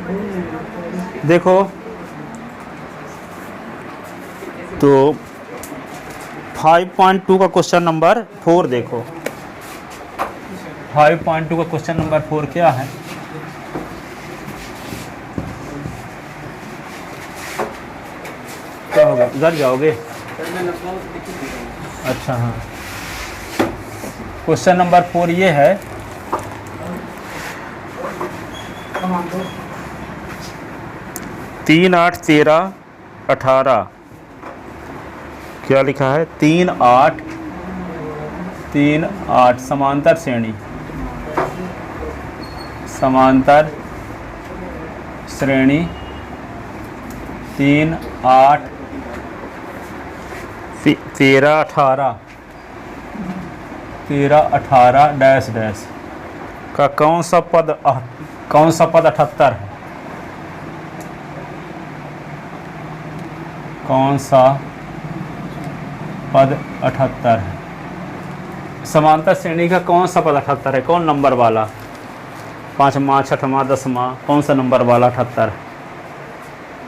देखो तो 5.2 का क्वेश्चन नंबर 4 देखो। 5.2 का क्वेश्चन नंबर 4 क्या है? क्या होगा, इधर जाओगे? अच्छा हाँ, क्वेश्चन नंबर 4 ये है, तीन आठ 13 18। क्या लिखा है? 3 8 3 8 समांतर श्रेणी, समांतर श्रेणी 3 8 13 18 13 18 डैश डैश का कौन सा पद 78 है? कौन सा पद 78 है? समांतर श्रेणी का कौन सा पद 78 है? कौन नंबर वाला? 5वां 6वां 10वां, कौन सा नंबर वाला 78 है?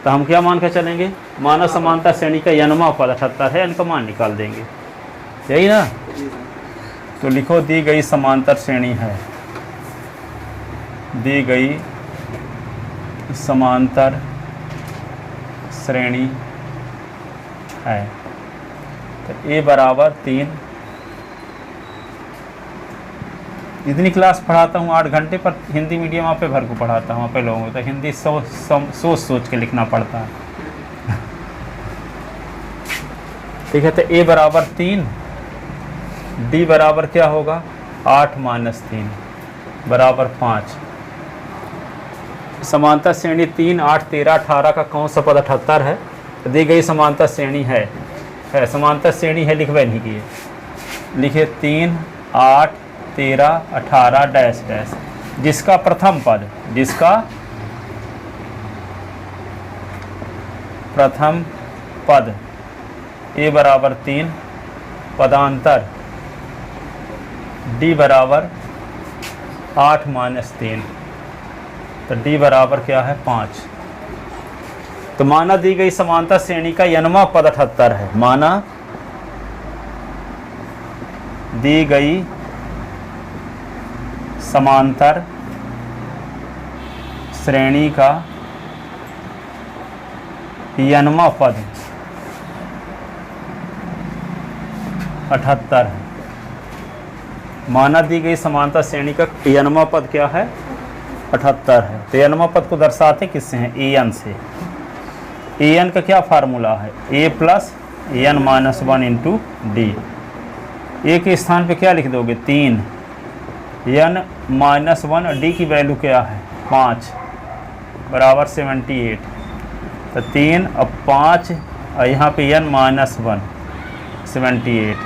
तो हम क्या मान के चलेंगे? मानव समांतर श्रेणी का n वां पद 78 है, इनका मान निकाल देंगे, यही ना? तो लिखो, दी गई समांतर श्रेणी है, दी गई समांतर श्रेणी है, तो a बराबर 3। इतनी क्लास पढ़ाता हूँ 8 घंटे, पर हिंदी मीडियम वहाँ पे भर को पढ़ाता हूँ, वहाँ पे लोगों को तो हिंदी सोच के लिखना पड़ता है। ठीक है, तो a बराबर 3, d बराबर क्या होगा? 8 - 3 बराबर 5। समांतर श्रेणी 3 8 13 18 का कौन सा पद 78 है? दी गई समांतर श्रेणी है समांतर श्रेणी है, लिखवे नहीं किए, लिखे 3 8 13 18 डैश डैश, जिसका प्रथम पद, जिसका प्रथम पद a बराबर 3, पदांतर d बराबर 8 - 3, तो d बराबर क्या है? 5। तो माना दी गई समांतर श्रेणी का n वां पद 78 है, माना दी गई समांतर श्रेणी का n वां पद 78 है। माना दी गई समांतर श्रेणी का n वां पद क्या है? 78 है। तो n वां पद को दर्शाते किससे हैं? an से। an का क्या फार्मूला है? a + n - 1 into D. a के स्थान पे क्या लिख दोगे? 3, n - 1, d की वैल्यू क्या है? 5 बराबर 78। तो 3 अब 5 और यहाँ पे n - 1 78,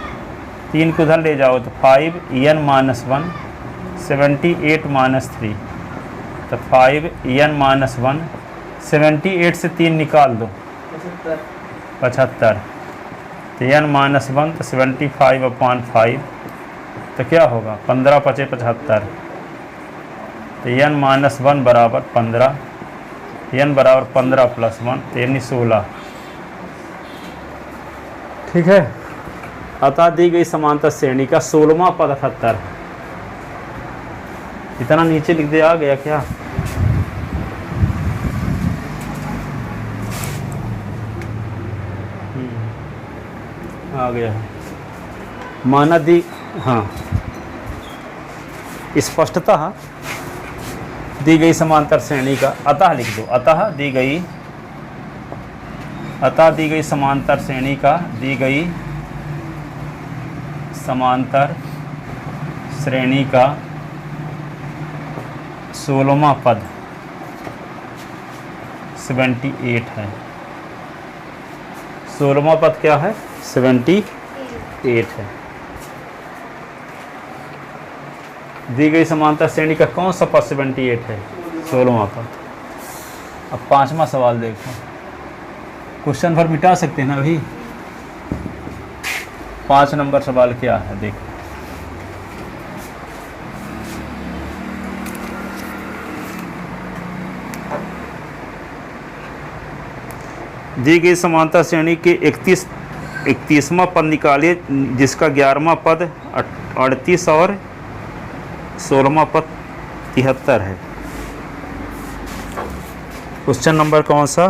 3 को उधर ले जाओ तो 5 n - 1 78 - 3, तो 5 n - 1 78 से 3 निकाल दो 75, तो n - 1 तो 75/5, तो क्या होगा? 15 × 5 = 75, तो n - 1 बराबर 15, n बराबर 15 + 1 तो यानी 16। ठीक है, अतः दी गई समांतर श्रेणी का 16वां पद 78 है। इतना नीचे लिख दे, आ गया क्या? आ गया है। माना दी, हाँ, स्पष्टतः दी गई समांतर श्रेणी का, अतः लिख दो, अतः दी गई समांतर श्रेणी का, दी गई समांतर श्रेणी का 16वां पद 78 है। 16वां पद क्या है? 78 है। दी गई समांतर श्रेणी का कौन सा पद 78 है? 16वां पद। अब 5वां सवाल देखो, क्वेश्चन भर मिटा सकते हैं ना अभी। 5 नंबर सवाल क्या है देखो। दी गई समांतर श्रेणी के 31वां पद निकालिए जिसका 11वां पद 38 और 16वां पद 73 है। क्वेश्चन नंबर कौन सा?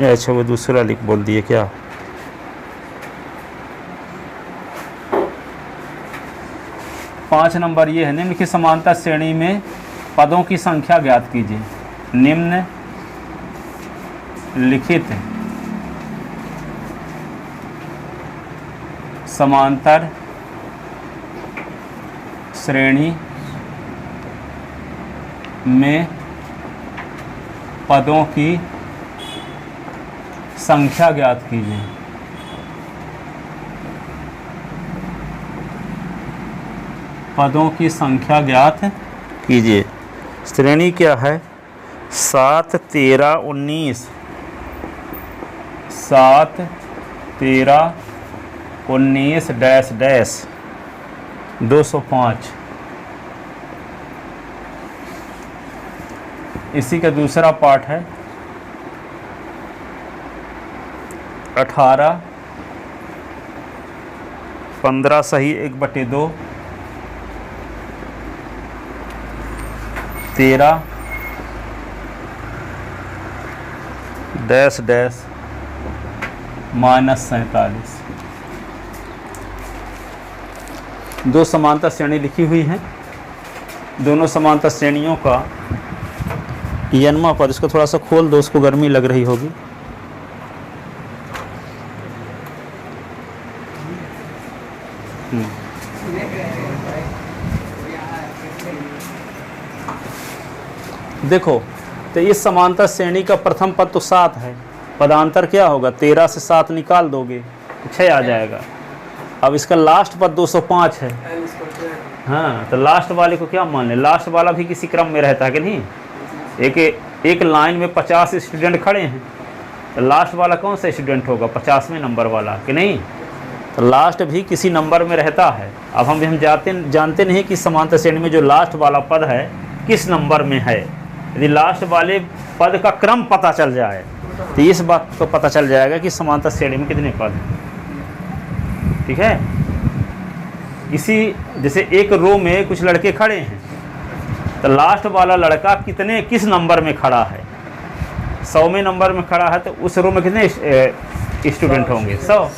अच्छा वो दूसरा लिख बोल दिए क्या? पाँच नंबर ये है, निम्न की समांतर श्रेणी में पदों की संख्या ज्ञात कीजिए। निम्न लिखित समांतर श्रेणी में पदों की संख्या ज्ञात कीजिए। पदों की संख्या ज्ञात कीजिए। श्रेणी क्या है? 7, 13, 19, 7, 13, 19 डैश डैश 205। इसी का दूसरा पार्ट है 18, 15 सही 1/2, 13 डैश डैश -47। दो समांतर श्रेणी लिखी हुई हैं। दोनों समांतर श्रेणियों का n पद, इसको थोड़ा सा खोल दो, उसको गर्मी लग रही होगी। देखो तो इस समांतर श्रेणी का प्रथम पद तो 7 है, पदांतर क्या होगा? 13 से 7 निकाल दोगे तो 6 आ जाएगा। अब इसका लास्ट पद 205 है। हाँ, तो लास्ट वाले को क्या मान लें? लास्ट वाला भी किसी क्रम में रहता है कि नहीं? एक लाइन में 50 स्टूडेंट खड़े हैं, तो लास्ट वाला कौन सा स्टूडेंट होगा? 50वें नंबर वाला कि नहीं? तो लास्ट भी किसी नंबर में रहता है। अब हम जानते नहीं कि समांतर श्रेणी में जो लास्ट वाला पद है किस नंबर में है। यदि लास्ट वाले पद का क्रम पता चल जाए तो इस बात को पता चल जाएगा कि समांतर श्रेणी में कितने पद हैं। ठीक है? इसी जैसे एक रो में कुछ लड़के खड़े हैं, तो लास्ट वाला लड़का किस नंबर में खड़ा है? 100वें नंबर में खड़ा है, तो उस रो में कितने स्टूडेंट होंगे? 100।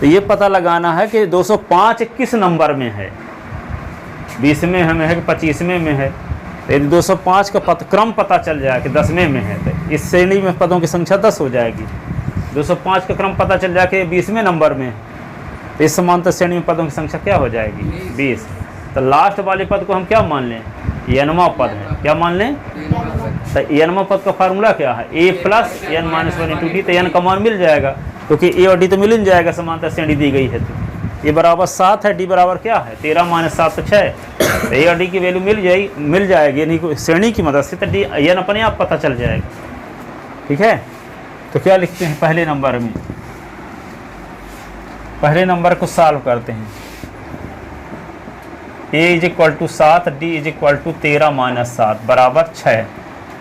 तो ये पता लगाना है कि 205 किस नंबर में है, 20वें में है कि 25वें में है। तो यदि 205 का क्रम पता चल जाए कि 10वें में है, तो इस श्रेणी में पदों की संख्या 10 हो जाएगी। 205 का क्रम पता चल जाए कि 20वें नंबर में है, तो इस समांतर श्रेणी में पदों की संख्या क्या हो जाएगी? 20। तो लास्ट वाले पद को हम क्या मान लें? n पद है। क्या मान लें? तो n पद का फार्मूला क्या है? a + n - 1 × d। तो n का मान मिल जाएगा, क्योंकि a और d तो मिल ही जाएगा, समांतर श्रेणी दी गई है। तो a बराबर 7 है, d बराबर क्या है? 13 - 7 तो 6। तो a और d की वैल्यू मिल जाएगी, यानी श्रेणी की मदद से। तो n अपने आप पता चल जाएगा। ठीक है? तो क्या लिखते हैं पहले नंबर में? पहले नंबर को सॉल्व करते हैं। a = 7, d = 13 - 7 बराबर 6,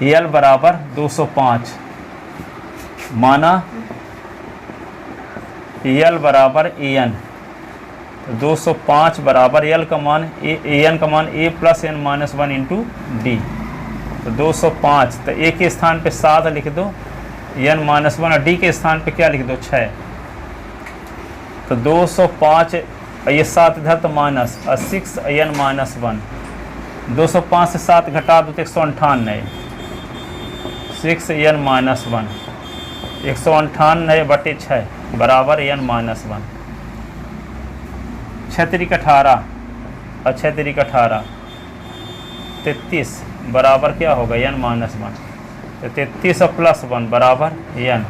l बराबर 205। माना l बराबर an, 205 बराबर l का मान an का मान a + n - 1 × d। तो 205, तो a के स्थान पे 7 लिख दो, n - 1, और d के स्थान पे क्या लिख दो? 6। तो 205, ये 7 इधर तो माइनस, और 6 n - 1। 205 से 7 घटा दो तो 198, 6 n - 1, 198/6 बराबर n - 1। 6 × 18 और 6 × 18 33 बराबर क्या होगा? n - 1। तो 33 और +1 बराबर n,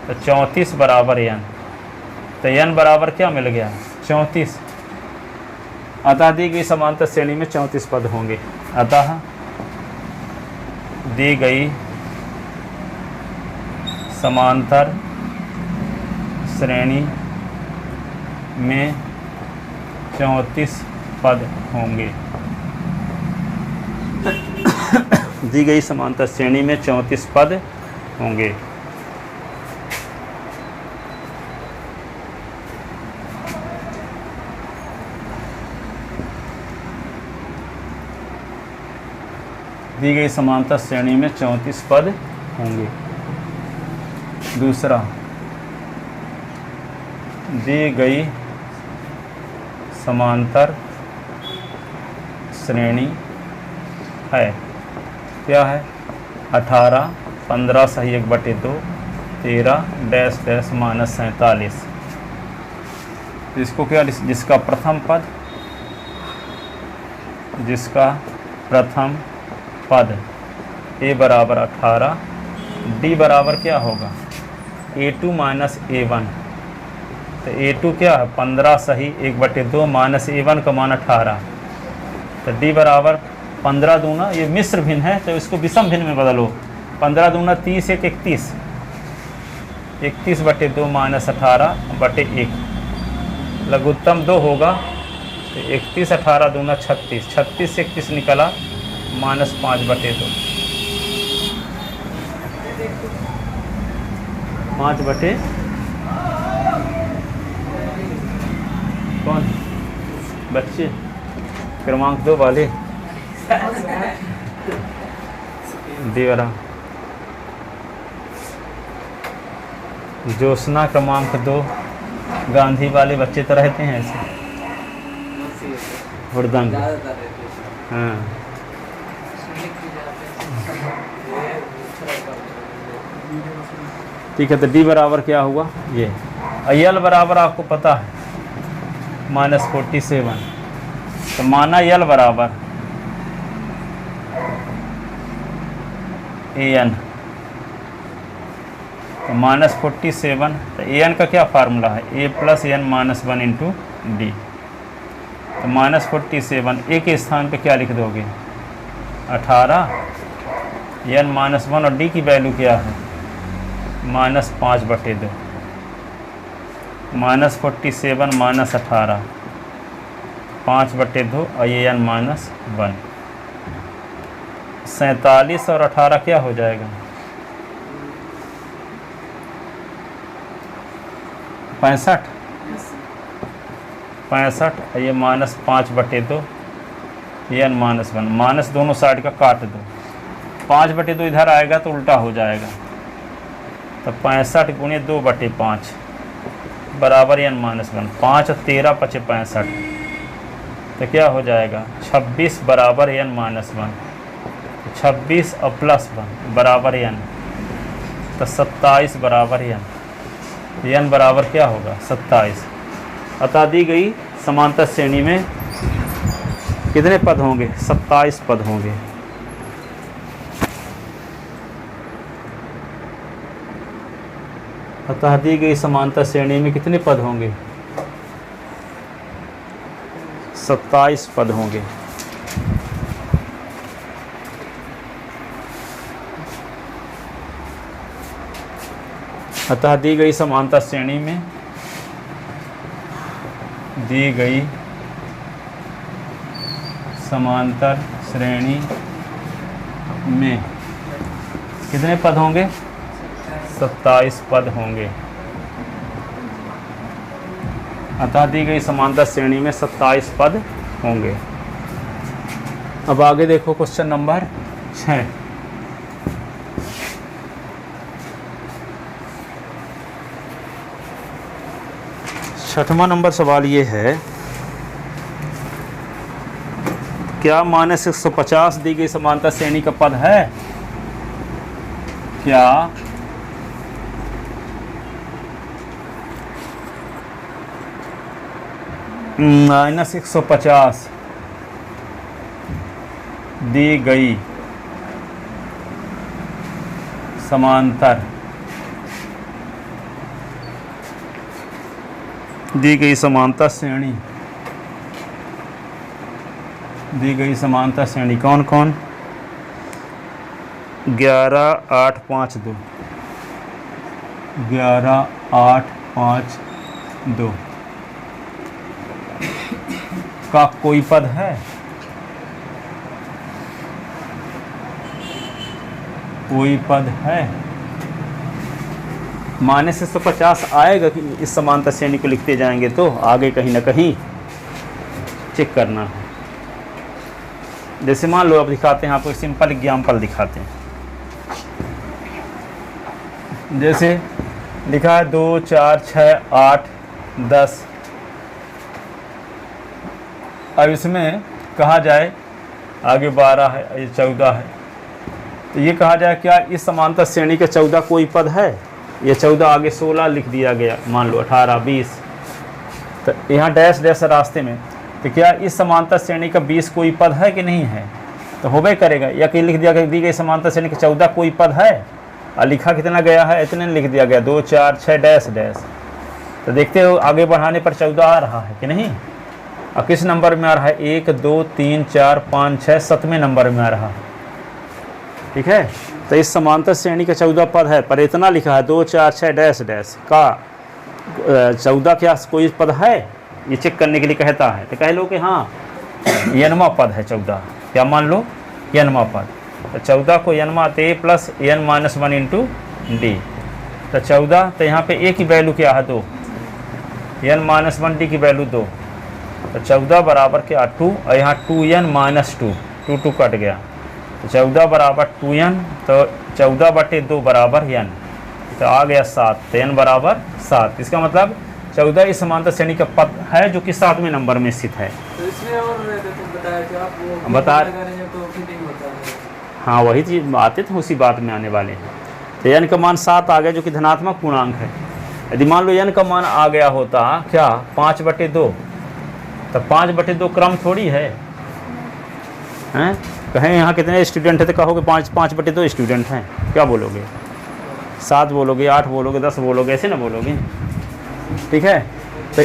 तो 34 बराबर n। तो n बराबर क्या मिल गया? 34। अतः दी गई समांतर श्रेणी में 34 पद होंगे। अतः दी गई समांतर श्रेणी में 34 पद होंगे। दी गई समांतर श्रेणी में 34 पद होंगे। दी गई समांतर श्रेणी में 34 पद होंगे। दूसरा, दी गई समांतर श्रेणी है, क्या है, 18, 15 सही 1/2, 13 डैश डैश माइनस 47। इसको क्या, जिसका प्रथम पद a बराबर 18, d बराबर क्या होगा, a2 माइनस a1। तो a2 क्या है, 15 सही 1/2 माइनस a1 का मान 18। तो d बराबर 15 दूना, ये मिश्र भिन्न है तो इसको विषम भिन्न में बदलो। 15 दूना 30, 1 31, 31/2 माइनस 18/1। लघुत्तम 2 होगा तो 31, 18 दूना 36, 36 से 31 निकला माइनस 5/2, 5/, कौन बच्चे क्रमांक 2 वाले देवरा, ज्योत्सना क्रमांक 2, गांधी वाले बच्चे तो रहते हैं ऐसे हुड़दंग। हाँ, ठीक है। तो डी बराबर क्या हुआ, ये यल बराबर आपको पता है -47। तो माना यल बराबर an, तो -47। तो an का क्या फार्मूला है, a + n - 1 × d। तो -47 a के स्थान पे क्या लिख दोगे, 18, n - 1 और d की वैल्यू क्या है, -5/2, -47 - 18, 5/2 और ये n - 1। 47 और 18 क्या हो जाएगा, 65, 65 और ये -5/2, ये n - 1, माइनस दोनों साइड का काट दो। 5/2 इधर आएगा तो उल्टा हो जाएगा, तो 65 × 2/5 बराबर n - 1। 5 और 13 × 5 = 65, तो क्या हो जाएगा, 26 बराबर n - 1। 26 और +1 बराबर n, तो 27 बराबर n बराबर क्या होगा, 27। अतः दी गई समांतर श्रेणी में कितने पद होंगे, 27 पद होंगे। अतः दी गई समांतर श्रेणी में कितने पद होंगे, 27 पद होंगे। अतः दी गई समांतर श्रेणी में, दी गई समांतर श्रेणी में कितने पद होंगे, 27 पद होंगे। अतः दी गई समांतर श्रेणी में 27 पद होंगे। अब आगे देखो क्वेश्चन नंबर 6। छठवां नंबर सवाल ये है, क्या -150 दी गई समांतर श्रेणी का पद है, क्या -150 दी गई समांतर श्रेणी, दी गई समांतर श्रेणी कौन कौन, 11 8 5 2, 11 8 5 2 का कोई पद है, कोई पद है -150 आएगा कि इस समांतर श्रेणी को लिखते जाएंगे तो आगे कहीं ना कहीं चेक करना है। जैसे मान लो अब दिखाते हैं आपको एक सिंपल एग्जाम्पल दिखाते हैं। जैसे लिखा है 2 4 6 8 10। अब इसमें कहा जाए आगे 12 है, ये 14 है, तो ये कहा जाए क्या इस समांतर श्रेणी के 14 कोई पद है? ये 14 आगे 16 लिख दिया गया, मान लो 18 20, तो यहाँ डैश डैश रास्ते में, तो क्या इस समांतर श्रेणी का 20 कोई पद है कि नहीं है? तो होबे करेगा। या कि लिख दिया गया दी गई समांतर श्रेणी के 14 कोई पद है, और लिखा कितना गया है? इतने लिख दिया गया 2 4 6 डैश डैश। तो देखते हो आगे बढ़ाने पर 14 आ रहा है कि नहीं? और किस नंबर में आ रहा है? 1 2 3 4 5 6 7वें नंबर में आ रहा है। ठीक है, तो इस समांतर श्रेणी का 14 पद है, पर इतना लिखा है 2 4 6 डैश डैश का 14 क्या कोई पद है? ये चेक करने के लिए कहता है। तो कह लो कि हाँ n पद है 14। क्या मान लो? n पद। तो 14 को n आते a plus n-1 into D. तो 14, तो यहाँ पे a की वैल्यू क्या है? 2, n-1 डी की वैल्यू 2, तो 14 बराबर क्या? 2, और यहाँ 2n-2, 2 कट गया, तो 14 बराबर 2n, तो 14/2 बराबर n, तो आ गया 7, तो n बराबर 7। इसका मतलब 14 इस समांतर श्रेणी का पद है जो कि 7वें नंबर में स्थित है। तो इसमें और बताया कि आप वो बता लगा रहे हैं तो फिटिंग होता है। हाँ, वही चीज़ आते थे, उसी बात में आने वाले हैं। तो n का मान 7 आ गया जो कि धनात्मक पूर्णांक है। यदि मान लो n का मान आ गया होता क्या 5/2, तो 5/2 क्रम थोड़ी है, हैं? कहें यहाँ कितने स्टूडेंट है तो कहोगे 5/2 स्टूडेंट हैं, क्या बोलोगे? 7 बोलोगे, 8 बोलोगे, 10 बोलोगे, ऐसे ना बोलोगे। ठीक है, तो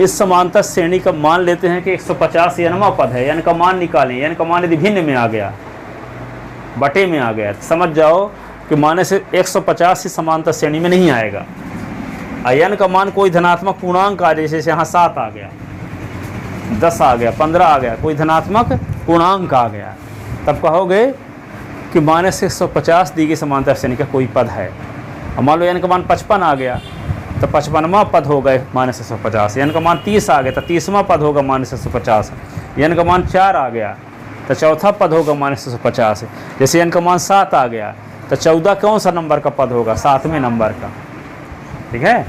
इस समांतर श्रेणी का मान लेते हैं कि 150 n पद है। n का मान निकालें। n का मान यदि भिन्न में आ गया, बटे में आ गया, तो समझ जाओ कि माने से 150 इस समांतर श्रेणी में नहीं आएगा। n का मान कोई धनात्मक पूर्णांक आ, जैसे यहाँ 7 आ गया, 10 आ गया, 15 आ गया, कोई धनात्मक पूर्णांक आ गया, तब कहोगे कि -150 दी गई समांतर श्रेणी का कोई पद है। और मान लो n का मान 55 आ गया, तो 55वां पद होगा -150। n का मान 30 आ गया, तो 30वां पद होगा -150। n का मान 4 आ गया, तो चौथा पद होगा -150। जैसे n का मान 7 आ गया, तो 14 कौन सा नंबर का पद होगा? 7वें नंबर का। ठीक है,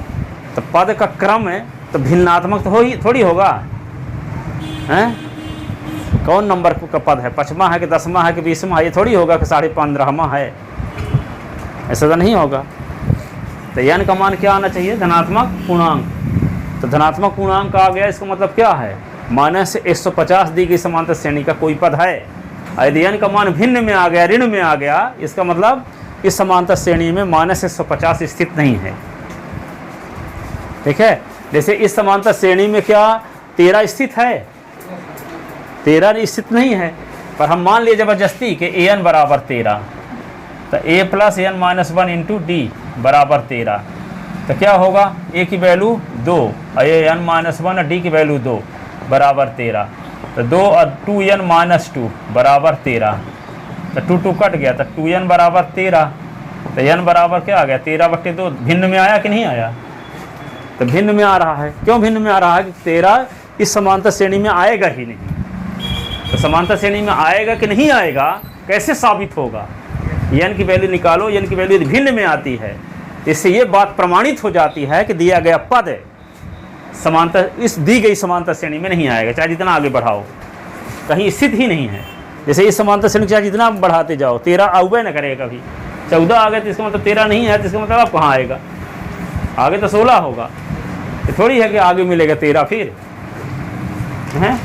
तो पद का क्रम है तो भिन्नात्मक तो हो ही थोड़ी होगा, हैं? कौन नंबर का पद है? 5वां है कि 10वां है कि 20वां है? ये थोड़ी होगा कि 15.5वां है, ऐसा तो नहीं होगा। तो n का मान क्या आना चाहिए? धनात्मक पूर्णांक। तो धनात्मक पूर्णांक आ गया, इसका मतलब क्या है? -150 दी गई समांतर श्रेणी का कोई पद है। यदि n का मान भिन्न में आ गया, ऋण में आ गया, इसका मतलब इस समांतर श्रेणी में -150 स्थित नहीं है। ठीक है, जैसे इस समांतर श्रेणी में क्या 13 स्थित है? 13 स्थित नहीं है, पर हम मान लिए जबरदस्ती कि an बराबर 13, तो a plus n-1 into D बराबर 13, तो क्या होगा? a की वैल्यू 2 और n-1 डी की वैल्यू 2 बराबर 13, तो 2 और 2n-2 बराबर 13, तो 2 कट गया, तो 2n बराबर 13, तो n बराबर क्या आ गया? 13/2। भिन्न में आया कि नहीं आया? तो भिन्न में आ रहा है। क्यों भिन्न में आ रहा है? कि 13 इस समांतर श्रेणी में आएगा ही नहीं। तो समांतर श्रेणी में आएगा कि नहीं आएगा कैसे साबित होगा? n की वैल्यू निकालो, n की वैल्यू भिन्न में आती है, इससे ये बात प्रमाणित हो जाती है कि दिया गया पद समांतर इस दी गई समांतर श्रेणी में नहीं आएगा, चाहे जितना आगे बढ़ाओ, कहीं स्थित ही नहीं है। जैसे इस समांतर श्रेणी चाहे जितना बढ़ाते जाओ 13 आउबे न करेगा कभी। 14 आ गए तो इसका मतलब 13 नहीं है, तो इसका मतलब अब कहाँ आएगा? आगे तो 16 होगा। तो थोड़ी है कि आगे मिलेगा 13 फिर हैं।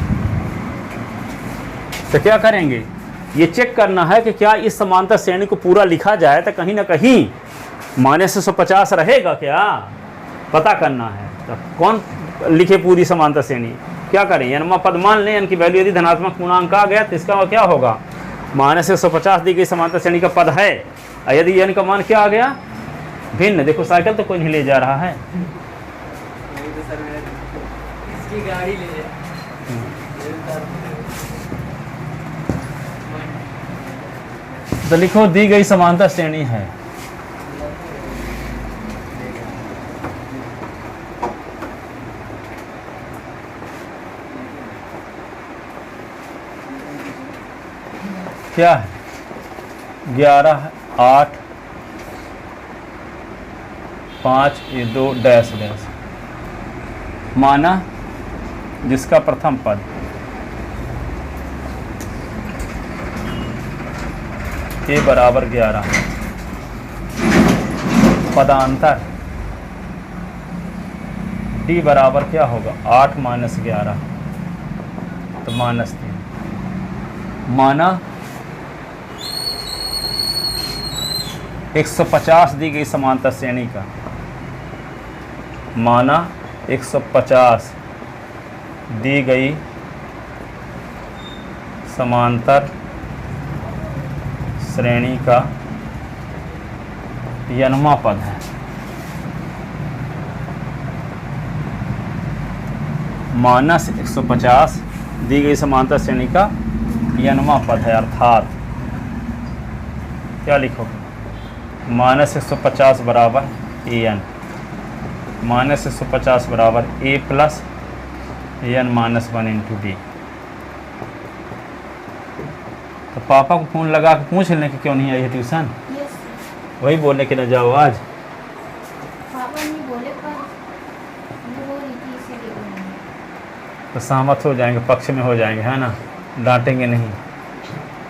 तो क्या करेंगे? ये चेक करना है कि क्या इस समांतर श्रेणी को पूरा लिखा जाए तो कहीं ना कहीं -150 रहेगा क्या, पता करना है। तो कौन लिखे पूरी समांतर श्रेणी? क्या करें? n पद मान लें, n की वैल्यू यदि धनात्मक पूर्णांक आ गया तो इसका क्या होगा? -150 दी गई समांतर श्रेणी का पद है, और यदि n का मान क्या आ गया? भिन्न। देखो साइकिल तो कोई नहीं ले जा रहा है, इसकी गाड़ी ले जाए। तो लिखो दी गई समांतर श्रेणी है क्या है 11 8 5 ये 2 डैश डैश, माना जिसका प्रथम पद a बराबर 11, पदांतर d बराबर क्या होगा 8 माइनस 11 तो -3, माना 150 दी गई समांतर श्रेणी का, माना 150 दी गई समांतर श्रेणी का यनमा पद है। माइनस 150 दी गई समांतर श्रेणी का यनमा पद है, अर्थात क्या लिखोगे -150 बराबर an, -150 बराबर a plus n minus 1 into D. तो पापा को फ़ोन लगा के पूछ लेने कि क्यों नहीं आई है ट्यूशन। Yes sir. वही बोलने के न जाओ आज। पापा नहीं बोले पर मैं बोल रही थी इसीलिए बोली। तो सहमत हो जाएंगे, पक्ष में हो जाएंगे, है ना, डांटेंगे नहीं।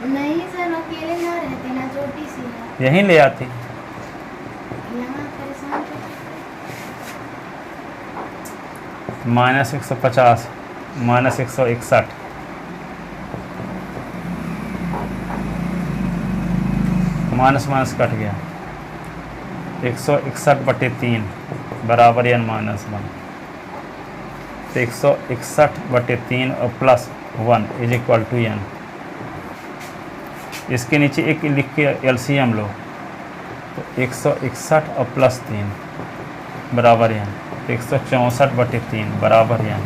नहीं सर, अकेले ना रहते ना, छोटी सी है, यहीं ले आती। यहाँ परेशान करते। -150 -161, माइनस माइनस कट गया, 161/3 बराबर n माइनस 1, तो 161/3 और plus 1 is equal to n। इसके नीचे एक लिख के एलसीएम लो, तो 161 और प्लस 3 बराबर n, तो 164/3 बराबर n,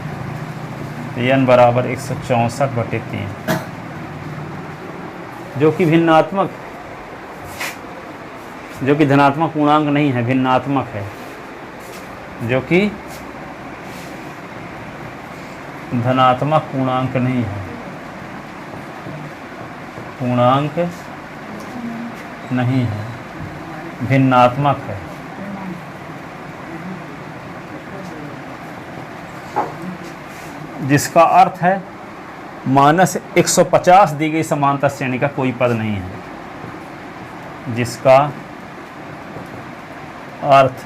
तो n बराबर 164/3, जो कि भिन्नात्मक, जो कि धनात्मक पूर्णांक नहीं है, भिन्नात्मक है, जो कि धनात्मक पूर्णांक नहीं है, पूर्णांक नहीं है, भिन्नात्मक है। जिसका अर्थ है -150 दी गई समांतर श्रेणी का कोई पद नहीं है। जिसका अर्थ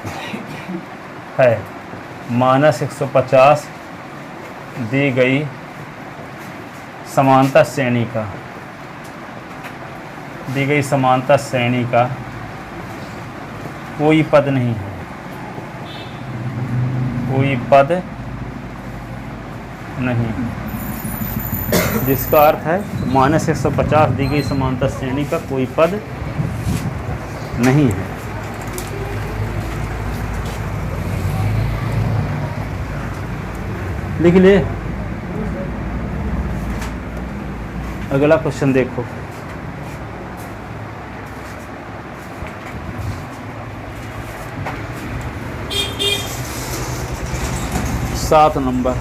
है -150 दी गई समांतर श्रेणी का, दी गई समांतर श्रेणी का कोई पद नहीं है, कोई पद नहीं। जिसका अर्थ है -150 दी गई समांतर श्रेणी का कोई पद नहीं है। लिख ले। अगला क्वेश्चन देखो, सात नंबर।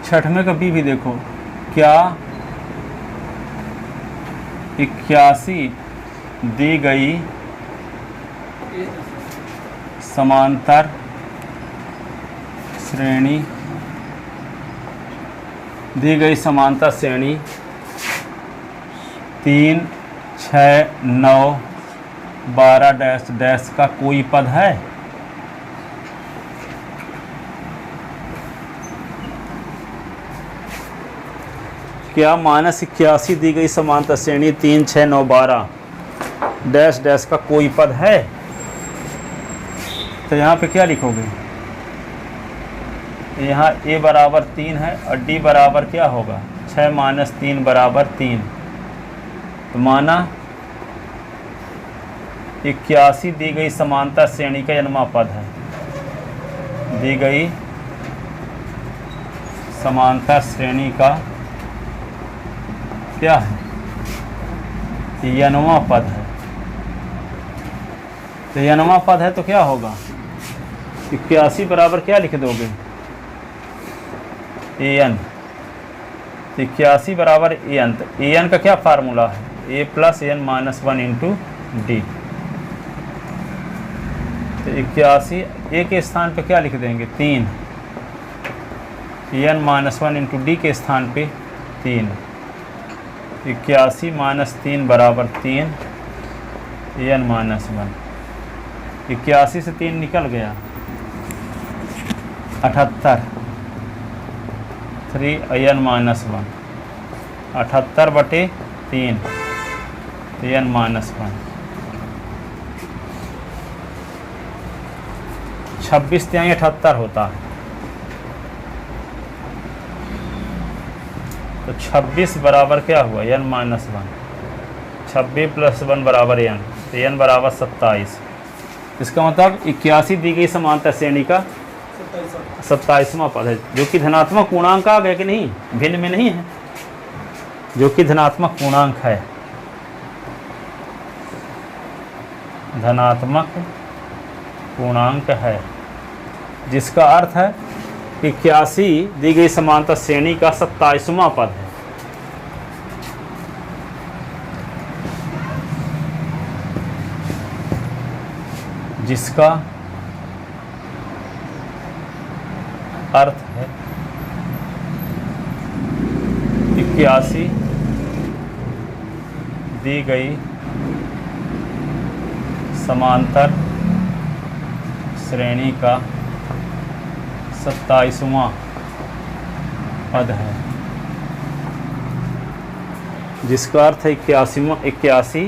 छठवें का बी भी देखो, क्या 81 दी गई समांतर श्रेणी, दी गई समांतर श्रेणी 3 6 9 12 डैश डैश का कोई पद है? क्या -81 दी गई समांतर श्रेणी 3 6 9 12 डैश डैश का कोई पद है? तो यहाँ पे क्या लिखोगे? यहाँ a बराबर 3 है और d बराबर क्या होगा 6 - 3 बराबर 3। तो माना 81 दी गई समांतर श्रेणी का यनमा पद है, दी गई समांतर श्रेणी का क्या है, n वां पद है। तो n वां पद है तो क्या होगा, 81 बराबर क्या लिख दोगे, an। 81 बराबर an, तो an का क्या फार्मूला है, a plus n minus 1 into D. तो 81 a के स्थान पे क्या लिख देंगे, 3, n माइनस 1 इंटू डी के स्थान पे 3। 81 माइनस 3 बराबर 3, n माइनस 1। 81 से 3 निकल गया, 78, 3 n माइनस 1, 78/3 n माइनस 1। 26 ત્યાં 78 होता है, तो 26 बराबर क्या हुआ, n माइनस 1। 26 प्लस 1 बराबर n, तो n बराबर 27। इसका मतलब 81 दी गई समांतर श्रेणी का 27वां पद है, जो कि धनात्मक पूर्णांक आ गया कि नहीं, भिन्न में नहीं है, जो कि धनात्मक पूर्णांक है, धनात्मक पूर्णांक है, जिसका अर्थ है 81 दी गई समांतर श्रेणी का 27वां पद है। जिसका अर्थ है 81 दी गई समांतर श्रेणी का 27वां पद है, जिसका अर्थ है 81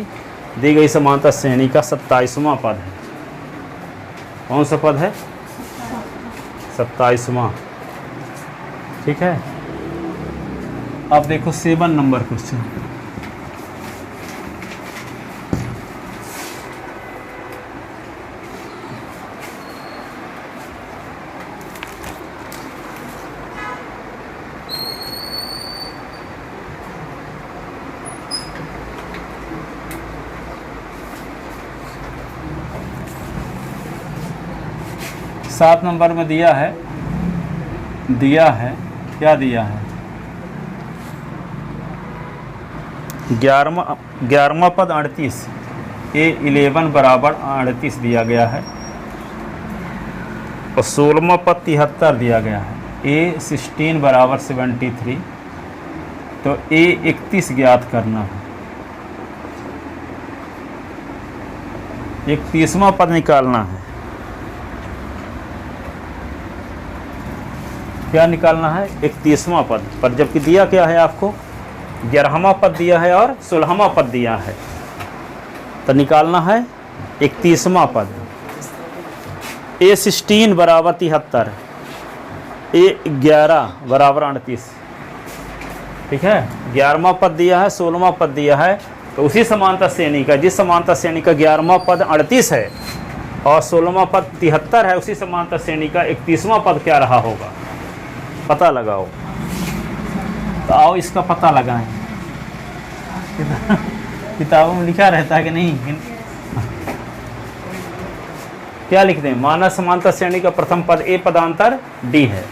दी गई समांतर श्रेणी का 27वां पद है। कौन सा पद है, 27वां। ठीक है, अब देखो 7 नंबर क्वेश्चन। सात नंबर में दिया है क्या दिया है, 11वां पद 38, A11 बराबर 38 दिया गया है, और 16वां पद 73 दिया गया है, A16 बराबर 73, तो A31 ज्ञात करना है। 31वां पद निकालना है, क्या निकालना है, 31वां पद, पर जबकि दिया क्या है आपको, 11वां पद दिया है और 16वां पद दिया है, तो निकालना है 31वां पद। A16 बराबर 73, A11 बराबर 38। ठीक है, 11वां पद दिया है, 16वां पद दिया है, तो उसी समांतर श्रेणी का, जिस समांतर श्रेणी का 11वां पद 38 है और 16वां पद 73 है, उसी समांतर श्रेणी का 31वां पद क्या रहा होगा, पता लगाओ। तो आओ इसका पता लगाएं। किताबों में लिखा रहता है कि नहीं, क्या लिखते हैं, माना समांतर श्रेणी का प्रथम पद ए पदांतर डी है।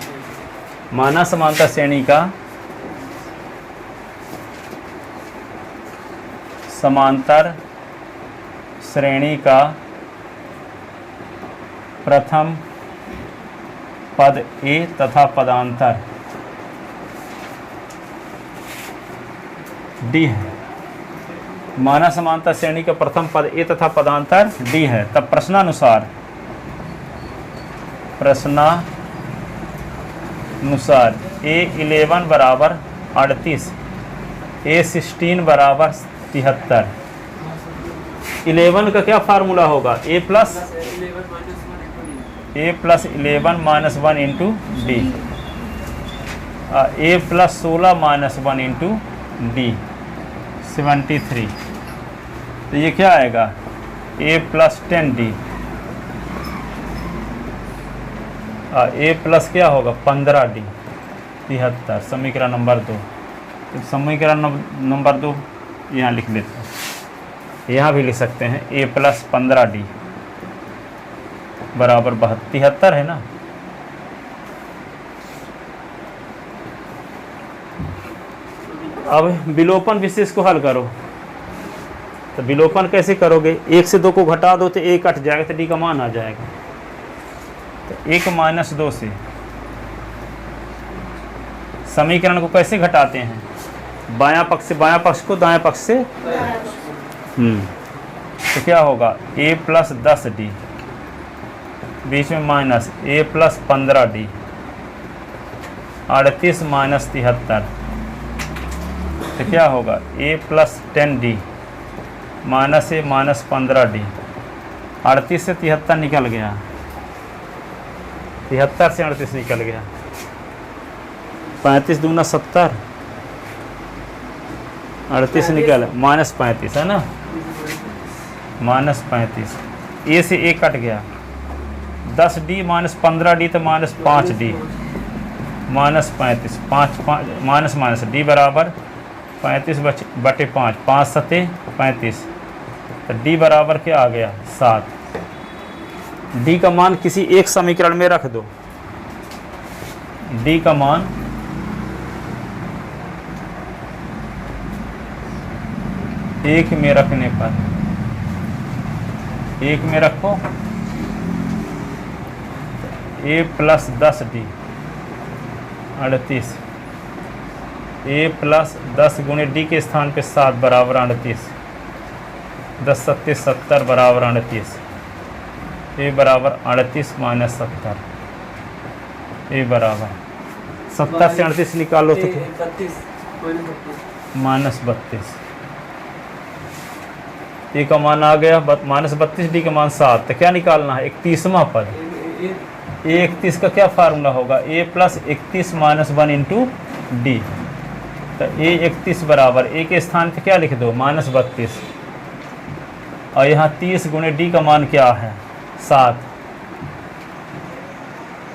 माना समांतर श्रेणी का समांतर श्रेणी का प्रथम पद ए तथा पदांतर डी है। माना समांतर श्रेणी का प्रथम पद ए तथा पदांतर डी है, तब प्रश्नानुसार A11 बराबर 38, A16 बराबर 73। 11 का क्या फार्मूला होगा, A plus 11 minus 1 into D, A plus 16 minus 1 into D, 73। तो ये क्या आएगा, A plus 10D, A plus क्या होगा 15D। 73 समीकरण नंबर 2। तो समीकरण नंबर 2 यहाँ लिख लेते हैं, यहाँ भी लिख सकते हैं a + 15d बराबर 73 है ना। अब विलोपन विशेष को हल करो। तो विलोपन कैसे करोगे, 1 से 2 को घटा दो तो 1 कट जाएगा, तो d का मान आ जाएगा। तो 1 - 2 से समीकरण को कैसे घटाते हैं, बायां पक्ष से बायां पक्ष को, दायां पक्ष से। तो क्या होगा a + 10d, बीच में माइनस a + 15d, 38 - 73। तो क्या होगा a + 10d minus a - 15d, 38 से 73 निकल गया, 73 से 38 निकल गया, 35 दूना 70, 38 निकल -35 है ना, -35, a से a कट गया, 10d - 15d तो -5d, -35, 5 d बराबर 35/5, 5 × 7 = 35। तो d बराबर क्या आ गया 7। d का मान किसी एक समीकरण में रख दो, d का मान एक में रखने पर, एक में रखो a + 10d 38, a + 10 गुणे d के स्थान पे 7 बराबर 38, 10 × 7 = 70 बराबर 38, a बराबर 38 - 70, a बराबर 70 से 38 निकालो तो -32, a का मान आ गया -32, d का मान 7। तो क्या निकालना है 31वां पद, a 31 का क्या फार्मूला होगा, a + 31 - 1 × d। तो a 31 बराबर a के स्थान पे क्या लिख दो -32, और यहाँ 30 गुणे d का मान क्या है 7।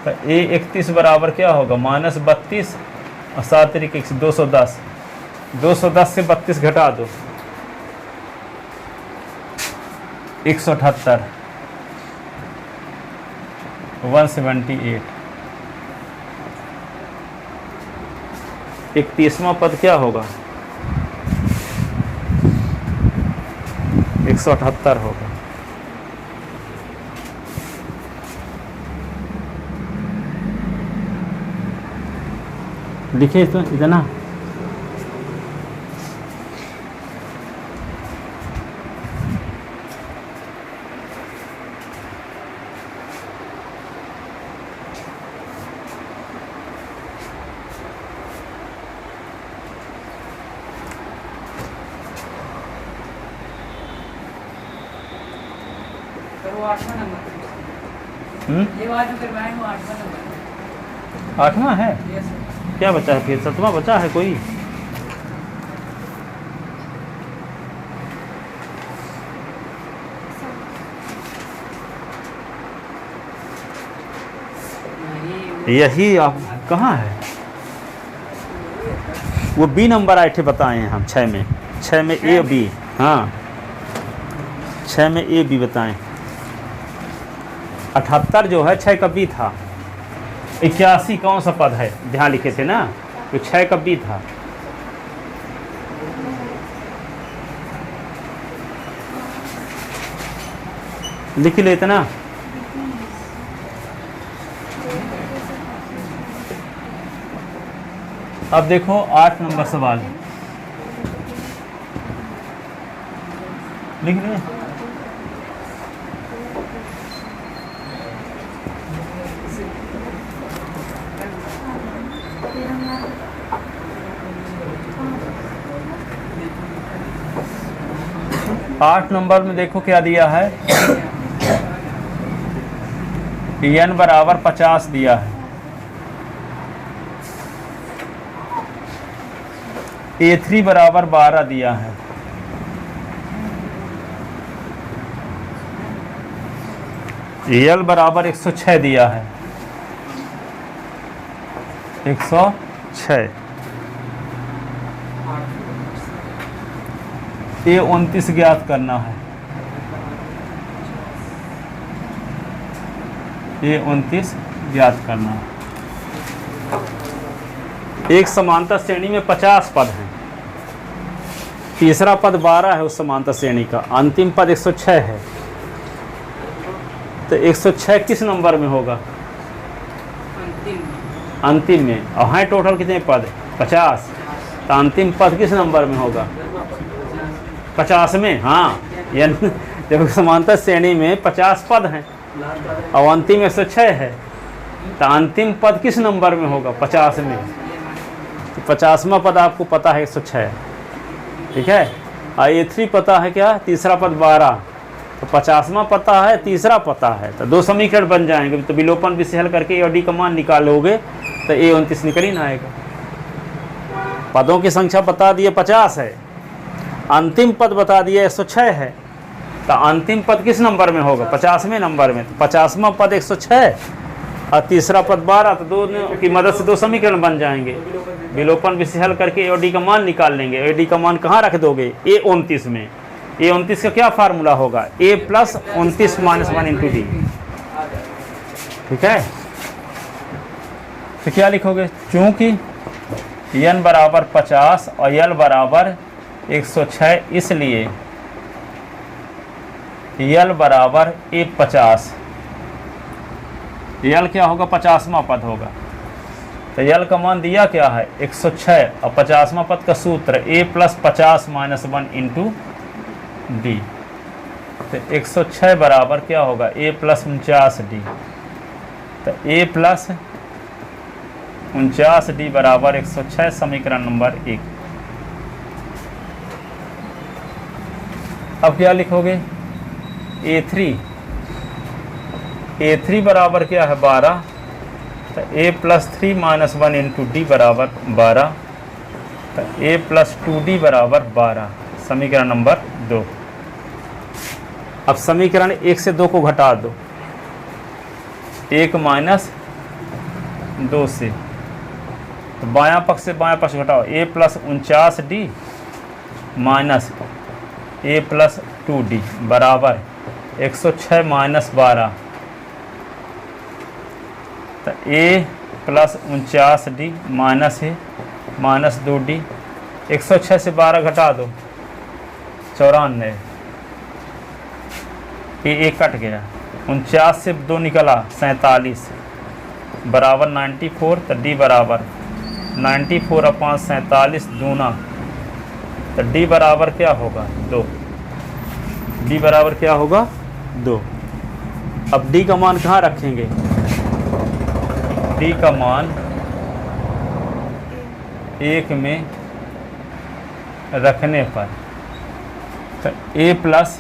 तो a 31 बराबर क्या होगा -32 और 7 × 1 = 210, 210 से 32 घटा दो 178, 178। 31वां पद क्या होगा 178 होगा। लिखे तो इतना, वो 8वां नंबर, ये वाला जो करवाएं वो 8वां नंबर, 8वां है। Yes sir. क्या बचा है फिर, 7वां बचा है कोई। यही आप कहाँ है, वो बी नंबर आए थे बताए हैं हम 6 में ए बी, हाँ 6 में ए बी बताएं। 78 जो है 6 का बी था, 81 कौन सा पद है ध्यान लिखे थे ना, तो 6 का बी था। लिख लेते ना। अब देखो 8 नंबर सवाल लिख रहे हैं। आठ नंबर में देखो क्या दिया है, n बराबर 50 दिया है, A3 बराबर 12 दिया है, L बराबर 106 दिया है, 106 6। ये 29 ज्ञात करना है। ये 29 ज्ञात करना है। एक समांतर श्रेणी में 50 पद हैं। तीसरा पद 12 है उस समांतर श्रेणी का। अंतिम पद 106 है। तो 106 किस नंबर में होगा? अंतिम में। और हैं टोटल कितने पद? 50। तो अंतिम पद किस नंबर में होगा? 50 में। हाँ, यानी जब समांतर श्रेणी में 50 पद हैं और अंतिम 106 है, तो अंतिम पद किस नंबर में होगा? 50 में। तो 50वां पद आपको पता है 106, ठीक है। और A3 पता है क्या? तीसरा पद 12। तो 50वां पता है, तीसरा पता है, तो दो समीकरण बन जाएंगे। तो विलोपन विषय हल करके A और D का मान निकालोगे तो A29 निकल ही ना आएगा। पदों की संख्या बता दिए 50 है, अंतिम पद बता दिए 106 है, तो अंतिम पद किस नंबर में होगा? 50वें नंबर में। तो 50वां पद 106 और तीसरा पद 12। तो दोनों की मदद से दो समीकरण बन जाएंगे। विलोपन विषय हल करके ए और डी का मान निकाल लेंगे। ए डी का मान कहाँ रख दोगे? A29 में। A29 का क्या फार्मूला होगा? A + 29 - 1 × D, ठीक है। तो क्या लिखोगे? चूंकि n बराबर 50 और l बराबर 106, इसलिए l बराबर A50। l क्या होगा? 50वां पद होगा। तो l का मान दिया क्या है? 106 और 50वां पद का सूत्र A + 50 - 1 × D। तो 106 बराबर क्या होगा? A + 49D। तो A + 49D बराबर 106, समीकरण नंबर 1। अब क्या लिखोगे? A3 बराबर क्या है? 12। तो A + 3 - 1 × D बराबर 12। तो A + 2D बराबर 12, समीकरण नंबर 2। अब समीकरण 1 से 2 को घटा दो। 1 - 2 से, तो बायां पक्ष से बायां पक्ष घटाओ। A + 49D minus A + 2D बराबर 106 - 12। तो A + 49D माइनस है -2D। 106 से 12 घटा दो, 94। ये 1 कट गया। 49 से 2 निकला, 47 बराबर 94। तो D बराबर 94/47 दूना। तो D बराबर क्या होगा? 2। D बराबर क्या होगा? 2। अब D का मान कहाँ रखेंगे? D का मान 1 में रखने पर, तो A +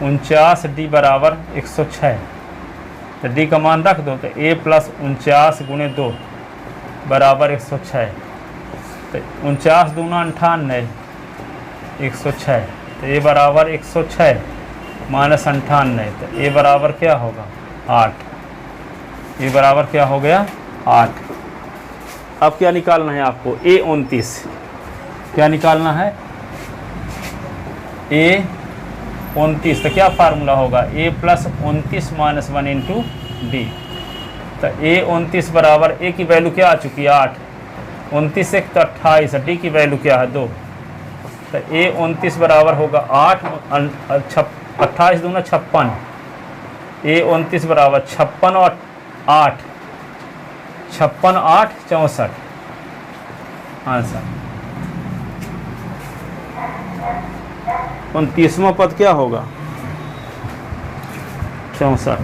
49D बराबर 106। तो D का मान रख दो। तो A + 49 × 2 बराबर 106। तो 49 दूना 98, 106। तो A बराबर 106 - 98। तो A बराबर क्या होगा? 8। A बराबर क्या हो गया? 8। अब क्या निकालना है आपको? A29। क्या निकालना है? A29। तो क्या फार्मूला होगा? A + 29 - 1 × D। तो A29 बराबर A की वैल्यू क्या आ चुकी है? 8। 29 1 तो 28। D की वैल्यू क्या है? 2। तो A29 बराबर होगा 8 28 दूना 56। A29 बराबर 56 और 8, 56 8 64 आंसर। 29वां पद क्या होगा? 64।